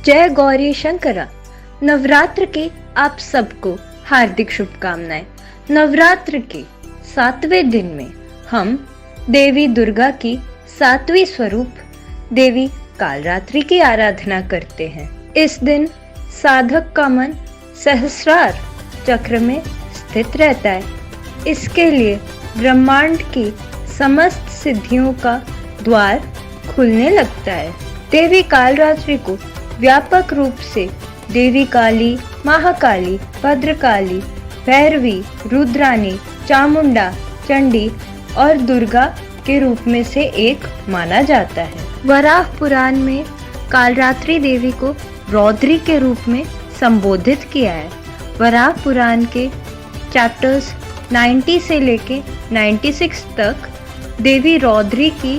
जय गौरी शंकरा। नवरात्र के आप सबको हार्दिक शुभकामनाएं। नवरात्र के 7वें दिन में हम देवी दुर्गा की 7वीं स्वरूप देवी कालरात्रि की आराधना करते हैं। इस दिन साधक का मन सहस्रार चक्र में स्थित रहता है। इसके लिए ब्रह्मांड की समस्त सिद्धियों का द्वार खुलने लगता है। देवी कालरात्रि को व्यापक रूप से देवी काली, महाकाली, भद्रकाली, भैरवी, रुद्रानी, चामुंडा, चंडी और दुर्गा के रूप में से एक माना जाता है। वराह पुराण में कालरात्रि देवी को रौद्री के रूप में संबोधित किया है। वराह पुराण के चैप्टर्स 90 से लेके 96 तक देवी रौद्री की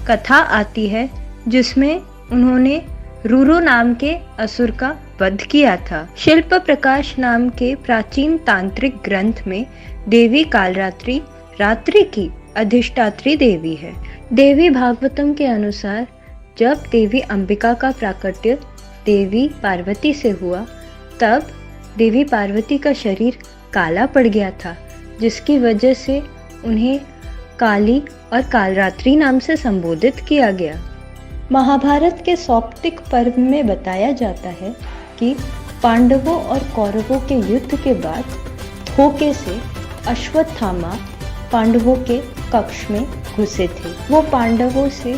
कथा आती है, जिसमें उन्होंने रुरु नाम के असुर का वध किया था। शिल्प प्रकाश नाम के प्राचीन तांत्रिक ग्रंथ में देवी कालरात्रि रात्रि की अधिष्ठात्री देवी है। देवी भागवतम के अनुसार जब देवी अंबिका का प्राकट्य देवी पार्वती से हुआ, तब देवी पार्वती का शरीर काला पड़ गया था, जिसकी वजह से उन्हें काली और कालरात्रि नाम से संबोधित किया गया। महाभारत के सौप्तिक पर्व में बताया जाता है कि पांडवों और कौरवों के युद्ध के बाद धोखे से अश्वत्थामा पांडवों के कक्ष में घुसे थे। वो पांडवों से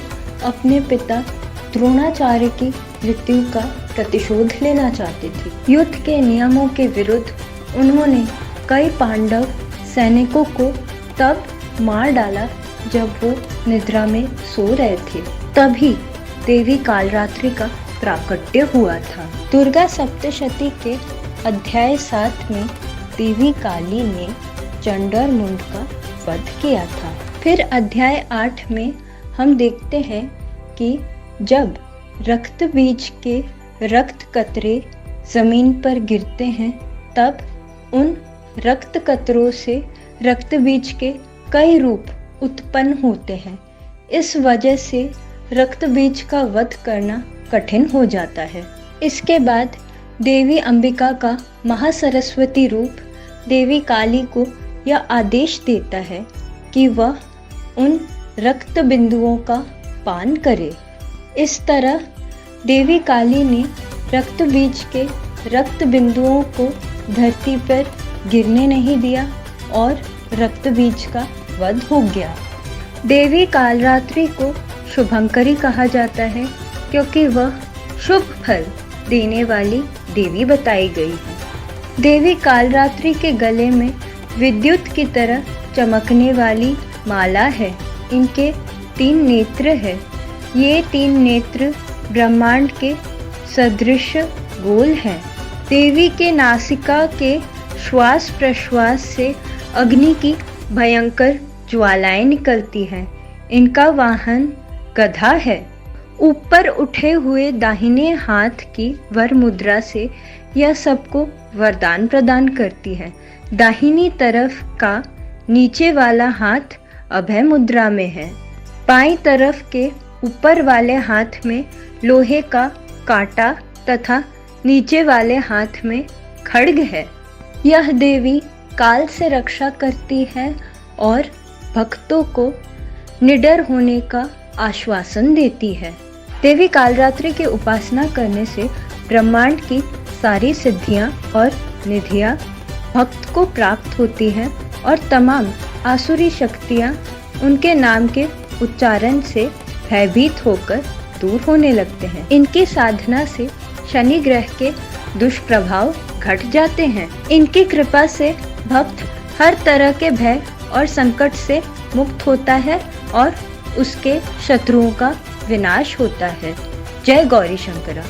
अपने पिता द्रोणाचार्य की मृत्यु का प्रतिशोध लेना चाहते थे। युद्ध के नियमों के विरुद्ध उन्होंने कई पांडव सैनिकों को तब मार डाला जब वो निद्रा में सो रहे थे। तभी देवी कालरात्रि का प्राकट्य हुआ था। दुर्गा सप्तशती के अध्याय 7 में देवी काली ने चंडर मुंड का वध किया था। फिर अध्याय 8 में हम देखते हैं कि जब रक्त बीज के रक्त कतरे जमीन पर गिरते हैं, तब उन रक्त कतरों से रक्त बीज के कई रूप उत्पन्न होते हैं। इस वजह से रक्त बीज का वध करना कठिन हो जाता है। इसके बाद देवी अंबिका का महासरस्वती रूप देवी काली को यह आदेश देता है कि वह उन रक्त बिंदुओं का पान करे। इस तरह देवी काली ने रक्त बीज के रक्त बिंदुओं को धरती पर गिरने नहीं दिया और रक्त बीज का वध हो गया। देवी कालरात्रि को शुभंकरी कहा जाता है, क्योंकि वह शुभ फल देने वाली देवी बताई गई है। देवी कालरात्रि के गले में विद्युत की तरह चमकने वाली माला है। इनके 3 नेत्र हैं। ये 3 नेत्र ब्रह्मांड के सदृश गोल हैं। देवी के नासिका के श्वास प्रश्वास से अग्नि की भयंकर ज्वालाएं निकलती हैं। इनका वाहन गधा है। ऊपर उठे हुए दाहिने हाथ की वर मुद्रा से यह सबको वरदान प्रदान करती है। दाहिनी तरफ का नीचे वाला हाथ अभय मुद्रा में है। बाईं तरफ के ऊपर वाले हाथ में लोहे का कांटा तथा नीचे वाले हाथ में खड्ग है। यह देवी काल से रक्षा करती है और भक्तों को निडर होने का आश्वासन देती है। देवी कालरात्रि की उपासना करने से ब्रह्मांड की सारी सिद्धियां और निधियां भक्त को प्राप्त होती हैं और तमाम आसुरी शक्तियां उनके नाम के उच्चारण से भयभीत होकर दूर होने लगते हैं। इनकी साधना से शनि ग्रह के दुष्प्रभाव घट जाते हैं। इनकी कृपा से भक्त हर तरह के भय और संकट से मुक्त होता है और उसके शत्रुओं का विनाश होता है। जय गौरी शंकरा।